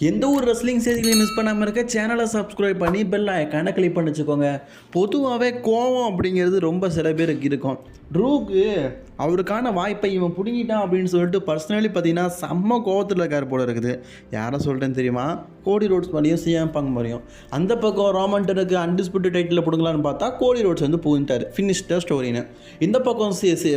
எந்த ஒரு ரெஸ்லிங் செய்திகளையும் மிஸ் பண்ணாமல் இருக்க சேனலை சப்ஸ்கிரைப் பண்ணி பெல் ஐக்கானை கிளிக் பண்ணி வச்சுக்கோங்க. பொதுவாகவே கோவம் அப்படிங்கிறது ரொம்ப சில பேருக்கு இருக்கும். ட்ரூக்கு அவருக்கான வாய்ப்பை இவன் பிடுங்கிட்டான் அப்படின்னு சொல்லிட்டு பர்சனலி பார்த்தீங்கன்னா செம்ம கோவத்தில் இருக்கார் போல இருக்குது. யாரை சொல்கிறேன்னு தெரியுமா? கோடி ரோட்ஸ் மாதிரியும் சிஎம் பங்க் மாதிரியும். அந்த பக்கம் ராமன்டனுக்கு அன்டிஸ்பியூட்டட் டைட்டில் பிடுங்கலான்னு பார்த்தா கோடி ரோட்ஸ் வந்து போயிட்டார், ஃபினிஷ் த ஸ்டோரின்னு. இந்த பக்கம்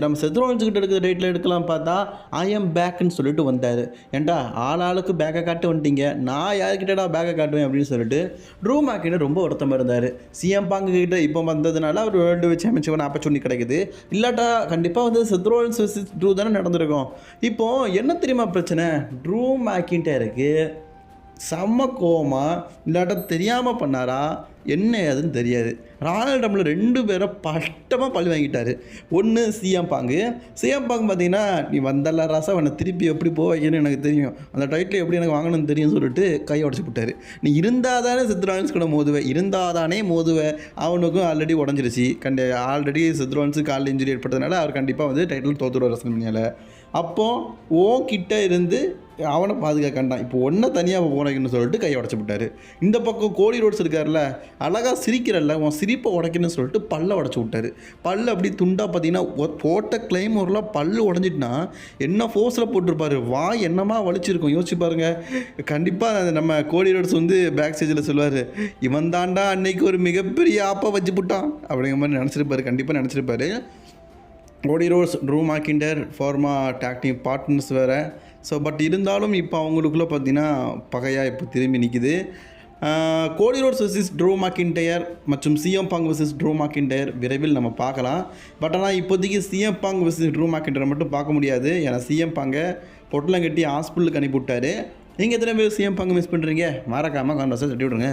நம்ம செத்ரோன்ஸுக்கிட்ட இருக்கிற டைட்டில் எடுக்கலாம் பார்த்தா ஐ எம் பேக்குன்னு சொல்லிட்டு வந்தார். ஏன்டா ஆளுக்கு பேக்கை காட்டு வந்துட்டீங்க, நான் யார்கிட்டடா பேக்கை காட்டுவேன் அப்படின்னு சொல்லிட்டு ட்ரூ மேக்கிட்ட ரொம்ப வருத்தமாக இருந்தார். சிஎம் பங்கு கிட்ட இப்போ வந்ததுனால அவர் வேர்ல்டு சாம்பியன்ஷிப் ஆப்பர்ச்சுனிட்டி கிடைக்குது. இல்லாட்டா கண்டிப்பாக வந்து செத்ரோன்ஸ் வெர்சஸ் ட்ரூ தானே நடந்திருக்கும். இப்போது என்ன தெரியுமா பிரச்சனை? ட்ரூ மேக்கின்டருக்கு செம்ம கோவமா இல்லாட்டா தெரியாமல் பண்ணாரா என்ன ஏதுன்னு தெரியாது. ராயல் ரம்பில் 2 பேரை பட்டமாக பழி வாங்கிட்டார். ஒன்று சிஎம் பாங்கு பார்த்தீங்கன்னா, நீ வந்தல ராசா அவனை திருப்பி எப்படி போக வைக்கணும்னு எனக்கு தெரியும், அந்த டைட்டில் எப்படி எனக்கு வாங்கணும்னு தெரியும்னு சொல்லிட்டு கையை உடச்சி விட்டார். நீ இருந்தால் தானே சித்ரான்ஸ் கூட மோதுவேன், இருந்தால் தானே மோதுவேன். அவனுக்கும் ஆல்ரெடி உடஞ்சிருச்சு. ஆல்ரெடி சித்ரான்ஸுக்கு கால் இன்ஜுரி ஏற்பட்டதுனால அவர் கண்டிப்பாக வந்து டைட்டில் தோற்றுடுவார் ரெஸ்ல்மேனியாவில். அப்போது ஓ கிட்ட இருந்து அவனை பாதுகாக்காண்டான். இப்போ ஒன்றை தனியாக போனேன்னு சொல்லிட்டு கையை உடச்சி விட்டார். இந்த பக்கம் கோடி ரோட்ஸ் இருக்கார்ல, அழகாக சிரிக்கிறல்ல, உன் சிரிப்பை உடைக்கணும்னு சொல்லிட்டு பல்லை உடச்சி விட்டார். பல்லு அப்படி துண்டாக பார்த்தீங்கன்னா போட்ட கிளைம் ஒரு பல்லு உடஞ்சிட்டுனா என்ன ஃபோர்ஸில் போட்டிருப்பார். வாய் என்னமா வலிச்சிருக்கும் யோசிச்சு பாருங்கள். கண்டிப்பாக நம்ம கோடி ரோட்ஸ் வந்து பேக் ஸ்டேஜில் சொல்லுவார், இவன் தாண்டா அன்னைக்கு ஒரு மிகப்பெரிய ஆப்பை வச்சு விட்டான் அப்படிங்கிற மாதிரி நினச்சிருப்பார். கண்டிப்பாக நினச்சிருப்பார். Cody Rhodes Drew McIntyre former tag team partners வேறு. ஸோ பட் இருந்தாலும் இப்போ அவங்களுக்குள்ளே பார்த்தீங்கன்னா பகையாக இப்போ திரும்பி நிற்கிது. Cody Rhodes versus Drew McIntyre மற்றும் CM Punk versus Drew McIntyre விரைவில் நம்ம பார்க்கலாம். பட் ஆனால் இப்போதைக்கு CM Punk versus Drew McIntyre மட்டும் பார்க்க முடியாது. ஏன்னா சிஎம் பாங்கை பொட்டலம் கட்டி ஹாஸ்பிட்டலுக்கு அனுப்பிவிட்டார். நீங்கள் எத்தனை பேர் சிஎம் பாங்கை மிஸ் பண்ணுறீங்க? மறக்காமல் கான்வர்ஸை தட்டி விடுங்க.